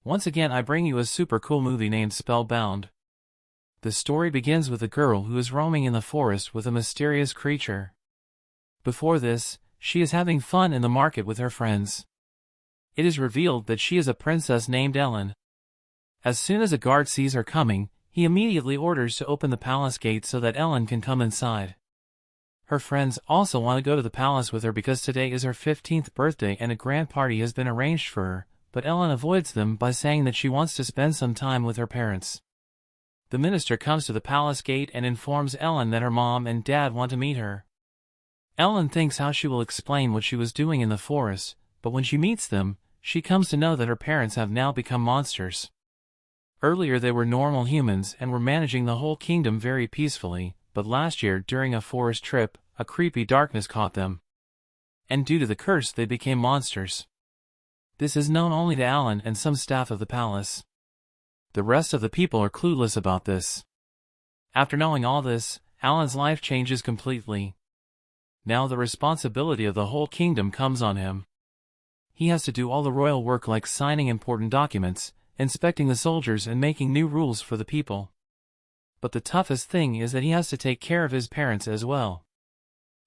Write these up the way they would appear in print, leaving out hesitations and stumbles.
Once again I bring you a super cool movie named Spellbound. The story begins with a girl who is roaming in the forest with a mysterious creature. Before this, she is having fun in the market with her friends. It is revealed that she is a princess named Ellen. As soon as a guard sees her coming, he immediately orders to open the palace gate so that Ellen can come inside. Her friends also want to go to the palace with her because today is her 15th birthday and a grand party has been arranged for her, but Ellen avoids them by saying that she wants to spend some time with her parents. The minister comes to the palace gate and informs Ellen that her mom and dad want to meet her. Ellen thinks how she will explain what she was doing in the forest, but when she meets them, she comes to know that her parents have now become monsters. Earlier they were normal humans and were managing the whole kingdom very peacefully, but last year during a forest trip, a creepy darkness caught them. And due to the curse they became monsters. This is known only to Alan and some staff of the palace. The rest of the people are clueless about this. After knowing all this, Alan's life changes completely. Now the responsibility of the whole kingdom comes on him. He has to do all the royal work like signing important documents, inspecting the soldiers and making new rules for the people. But the toughest thing is that he has to take care of his parents as well.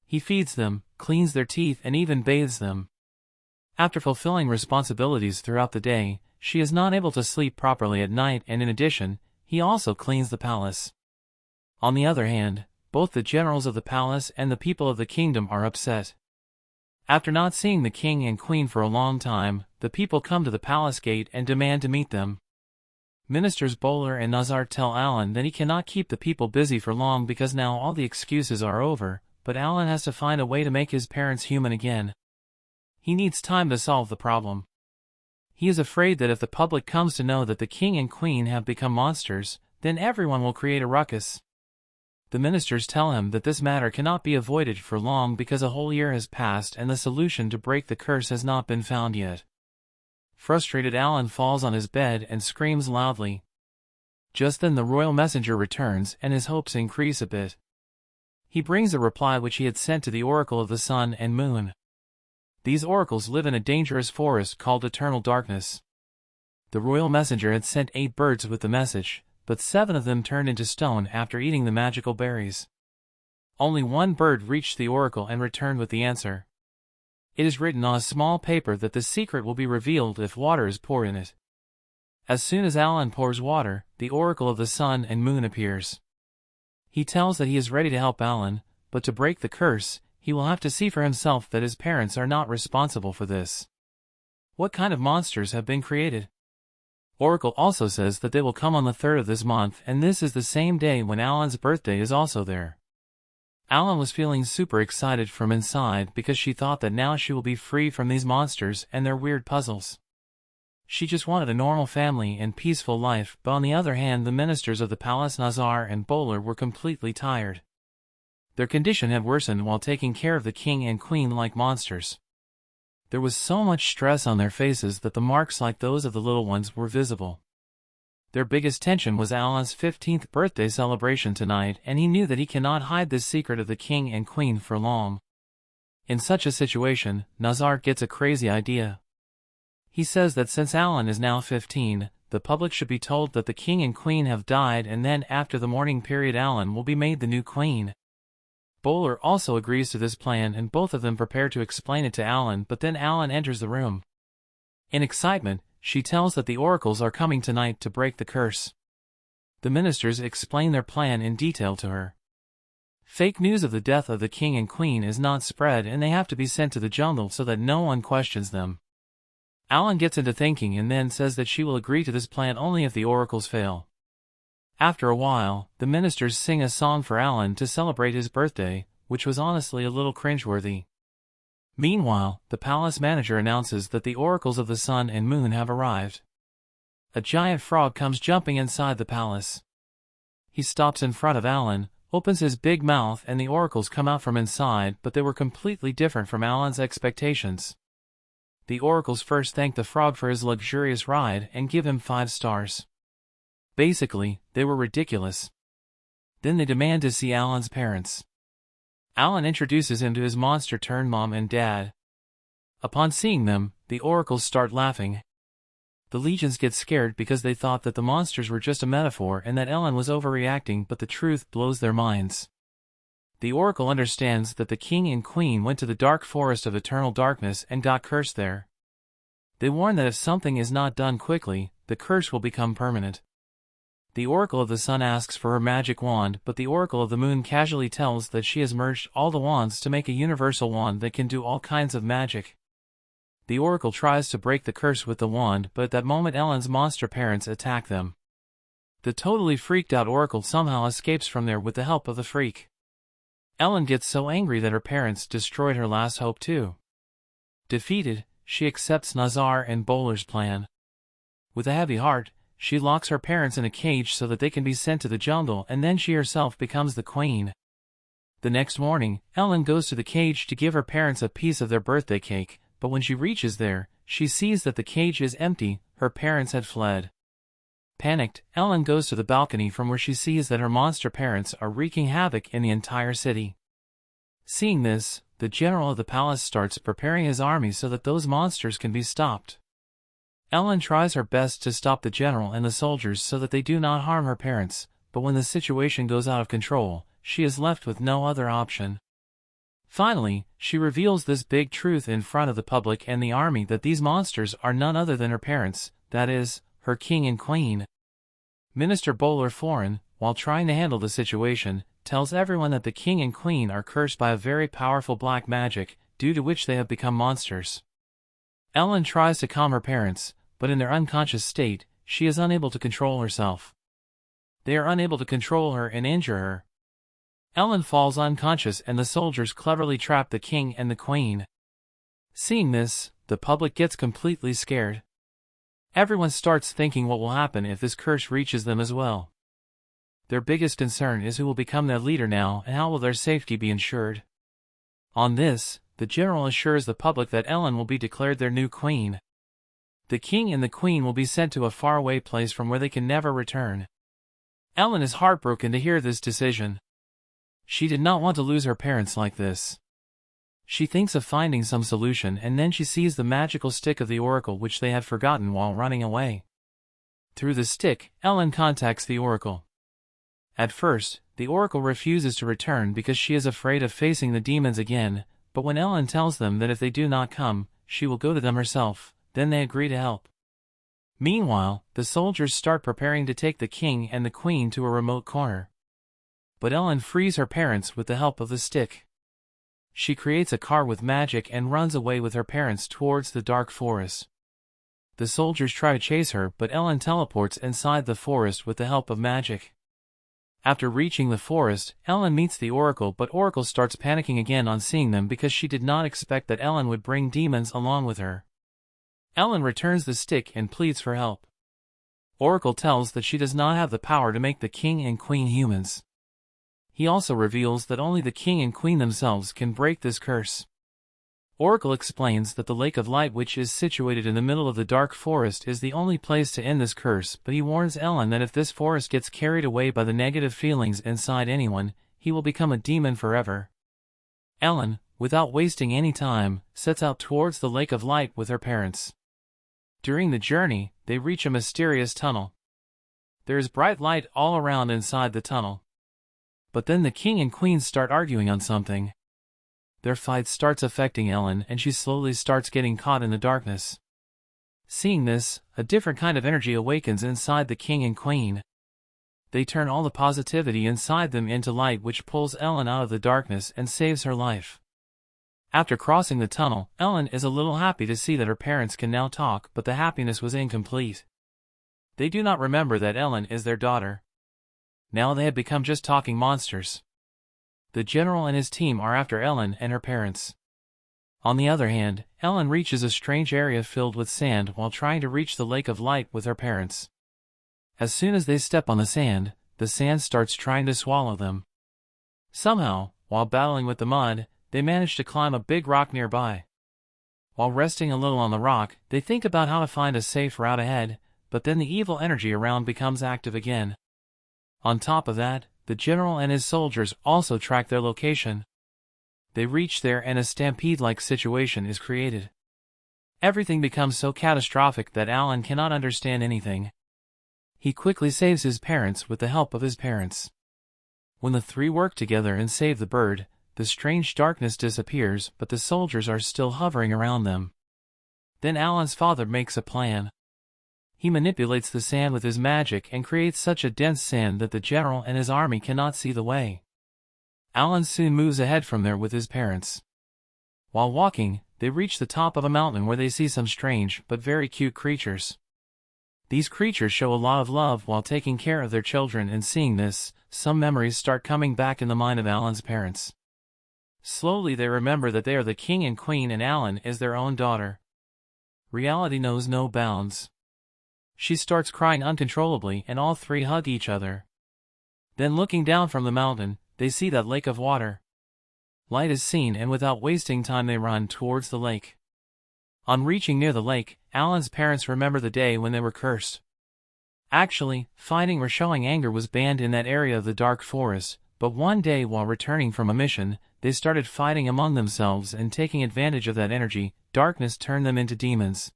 He feeds them, cleans their teeth and even bathes them. After fulfilling responsibilities throughout the day, she is not able to sleep properly at night and in addition, he also cleans the palace. On the other hand, both the generals of the palace and the people of the kingdom are upset. After not seeing the king and queen for a long time, the people come to the palace gate and demand to meet them. Ministers Bowler and Nazar tell Alan that he cannot keep the people busy for long because now all the excuses are over, but Alan has to find a way to make his parents human again. He needs time to solve the problem. He is afraid that if the public comes to know that the king and queen have become monsters, then everyone will create a ruckus. The ministers tell him that this matter cannot be avoided for long because a whole year has passed and the solution to break the curse has not been found yet. Frustrated, Alan falls on his bed and screams loudly. Just then the royal messenger returns and his hopes increase a bit. He brings a reply which he had sent to the oracle of the sun and moon. These oracles live in a dangerous forest called Eternal Darkness. The royal messenger had sent 8 birds with the message, but 7 of them turned into stone after eating the magical berries. Only 1 bird reached the oracle and returned with the answer. It is written on a small paper that the secret will be revealed if water is poured in it. As soon as Alan pours water, the oracle of the sun and moon appears. He tells that he is ready to help Alan, but to break the curse, he will have to see for himself that his parents are not responsible for this. What kind of monsters have been created? Oracle also says that they will come on the 3rd of this month and this is the same day when Alan's birthday is also there. Alan was feeling super excited from inside because she thought that now she will be free from these monsters and their weird puzzles. She just wanted a normal family and peaceful life, but on the other hand the ministers of the palace Nazar and Bowler were completely tired. Their condition had worsened while taking care of the king and queen like monsters. There was so much stress on their faces that the marks like those of the little ones were visible. Their biggest tension was Alan's 15th birthday celebration tonight and he knew that he cannot hide this secret of the king and queen for long. In such a situation, Nazar gets a crazy idea. He says that since Alan is now 15, the public should be told that the king and queen have died and then after the mourning period Alan will be made the new queen. Bowler also agrees to this plan and both of them prepare to explain it to Alan, but then Alan enters the room. In excitement, she tells that the oracles are coming tonight to break the curse. The ministers explain their plan in detail to her. Fake news of the death of the king and queen is not spread and they have to be sent to the jungle so that no one questions them. Alan gets into thinking and then says that she will agree to this plan only if the oracles fail. After a while, the ministers sing a song for Alan to celebrate his birthday, which was honestly a little cringeworthy. Meanwhile, the palace manager announces that the oracles of the sun and moon have arrived. A giant frog comes jumping inside the palace. He stops in front of Alan, opens his big mouth and the oracles come out from inside, but they were completely different from Alan's expectations. The oracles first thank the frog for his luxurious ride and give him 5 stars. Basically, they were ridiculous. Then they demand to see Alan's parents. Alan introduces him to his monster-turned mom and dad. Upon seeing them, the oracles start laughing. The legions get scared because they thought that the monsters were just a metaphor and that Ellen was overreacting, but the truth blows their minds. The oracle understands that the king and queen went to the dark forest of eternal darkness and got cursed there. They warn that if something is not done quickly, the curse will become permanent. The oracle of the sun asks for her magic wand, but the oracle of the moon casually tells that she has merged all the wands to make a universal wand that can do all kinds of magic. The oracle tries to break the curse with the wand, but at that moment Ellen's monster parents attack them. The totally freaked out oracle somehow escapes from there with the help of the freak. Ellen gets so angry that her parents destroyed her last hope too. Defeated, she accepts Nazar and Bowler's plan. With a heavy heart, she locks her parents in a cage so that they can be sent to the jungle, and then she herself becomes the queen. The next morning, Ellen goes to the cage to give her parents a piece of their birthday cake, but when she reaches there, she sees that the cage is empty. Her parents had fled. Panicked, Ellen goes to the balcony from where she sees that her monster parents are wreaking havoc in the entire city. Seeing this, the general of the palace starts preparing his army so that those monsters can be stopped. Ellen tries her best to stop the general and the soldiers so that they do not harm her parents, but when the situation goes out of control, she is left with no other option. Finally, she reveals this big truth in front of the public and the army, that these monsters are none other than her parents, that is, her king and queen. Minister Bowler Foreign, while trying to handle the situation, tells everyone that the king and queen are cursed by a very powerful black magic, due to which they have become monsters. Ellen tries to calm her parents, but in their unconscious state, she is unable to control herself. They are unable to control her and injure her. Ellen falls unconscious and the soldiers cleverly trap the king and the queen. Seeing this, the public gets completely scared. Everyone starts thinking what will happen if this curse reaches them as well. Their biggest concern is who will become their leader now and how will their safety be ensured. On this, the general assures the public that Ellen will be declared their new queen. The king and the queen will be sent to a faraway place from where they can never return. Ellen is heartbroken to hear this decision. She did not want to lose her parents like this. She thinks of finding some solution, and then she sees the magical stick of the oracle which they had forgotten while running away. Through the stick, Ellen contacts the oracle. At first, the oracle refuses to return because she is afraid of facing the demons again, but when Ellen tells them that if they do not come, she will go to them herself, then they agree to help. Meanwhile, the soldiers start preparing to take the king and the queen to a remote corner. But Ellen frees her parents with the help of the stick. She creates a car with magic and runs away with her parents towards the dark forest. The soldiers try to chase her, but Ellen teleports inside the forest with the help of magic. After reaching the forest, Ellen meets the oracle, but Oracle starts panicking again on seeing them because she did not expect that Ellen would bring demons along with her. Ellen returns the stick and pleads for help. Oracle tells that she does not have the power to make the king and queen humans. He also reveals that only the king and queen themselves can break this curse. Oracle explains that the Lake of Light, which is situated in the middle of the dark forest, is the only place to end this curse, but he warns Ellen that if this forest gets carried away by the negative feelings inside anyone, he will become a demon forever. Ellen, without wasting any time, sets out towards the Lake of Light with her parents. During the journey, they reach a mysterious tunnel. There is bright light all around inside the tunnel. But then the king and queen start arguing on something. Their fight starts affecting Ellen and she slowly starts getting caught in the darkness. Seeing this, a different kind of energy awakens inside the king and queen. They turn all the positivity inside them into light, which pulls Ellen out of the darkness and saves her life. After crossing the tunnel, Ellen is a little happy to see that her parents can now talk, but the happiness was incomplete. They do not remember that Ellen is their daughter. Now they have become just talking monsters. The general and his team are after Ellen and her parents. On the other hand, Ellen reaches a strange area filled with sand while trying to reach the Lake of Light with her parents. As soon as they step on the sand starts trying to swallow them. Somehow, while battling with the mud, they manage to climb a big rock nearby. While resting a little on the rock, they think about how to find a safe route ahead, but then the evil energy around becomes active again. On top of that, the general and his soldiers also track their location. They reach there and a stampede-like situation is created. Everything becomes so catastrophic that Alan cannot understand anything. He quickly saves his parents with the help of his parents. When the three work together and save the bird, the strange darkness disappears, but the soldiers are still hovering around them. Then Alan's father makes a plan. He manipulates the sand with his magic and creates such a dense sand that the general and his army cannot see the way. Alan soon moves ahead from there with his parents. While walking, they reach the top of a mountain where they see some strange but very cute creatures. These creatures show a lot of love while taking care of their children, and seeing this, some memories start coming back in the mind of Alan's parents. Slowly they remember that they are the king and queen and Alan is their own daughter. Reality knows no bounds. She starts crying uncontrollably and all three hug each other. Then looking down from the mountain, they see that lake of water. Light is seen, and without wasting time they run towards the lake. On reaching near the lake, Alan's parents remember the day when they were cursed. Actually, fighting or showing anger was banned in that area of the dark forest, but one day while returning from a mission, they started fighting among themselves, and taking advantage of that energy, darkness turned them into demons.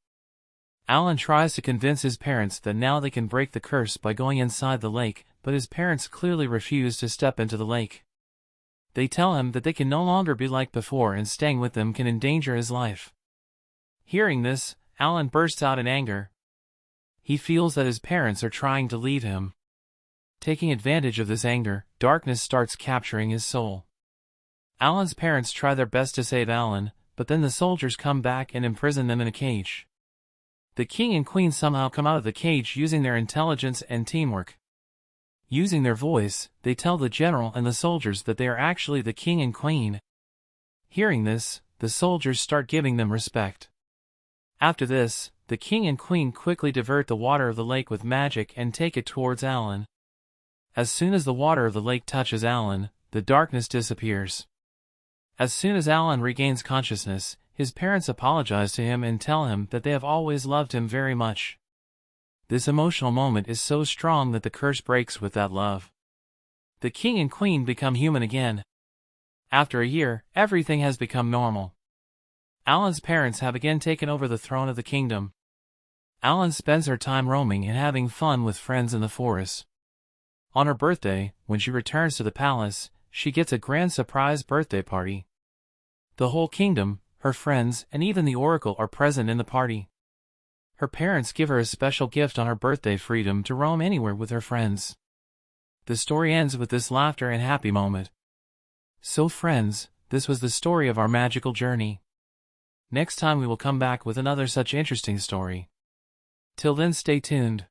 Alan tries to convince his parents that now they can break the curse by going inside the lake, but his parents clearly refuse to step into the lake. They tell him that they can no longer be like before, and staying with them can endanger his life. Hearing this, Alan bursts out in anger. He feels that his parents are trying to leave him. Taking advantage of this anger, darkness starts capturing his soul. Alan's parents try their best to save Alan, but then the soldiers come back and imprison them in a cage. The king and queen somehow come out of the cage using their intelligence and teamwork. Using their voice, they tell the general and the soldiers that they are actually the king and queen. Hearing this, the soldiers start giving them respect. After this, the king and queen quickly divert the water of the lake with magic and take it towards Alan. As soon as the water of the lake touches Alan, the darkness disappears. As soon as Alan regains consciousness, his parents apologize to him and tell him that they have always loved him very much. This emotional moment is so strong that the curse breaks with that love. The king and queen become human again. After a year, everything has become normal. Alan's parents have again taken over the throne of the kingdom. Alan spends her time roaming and having fun with friends in the forest. On her birthday, when she returns to the palace, she gets a grand surprise birthday party. The whole kingdom, her friends, and even the oracle are present in the party. Her parents give her a special gift on her birthday: freedom to roam anywhere with her friends. The story ends with this laughter and happy moment. So friends, this was the story of our magical journey. Next time we will come back with another such interesting story. Till then, stay tuned.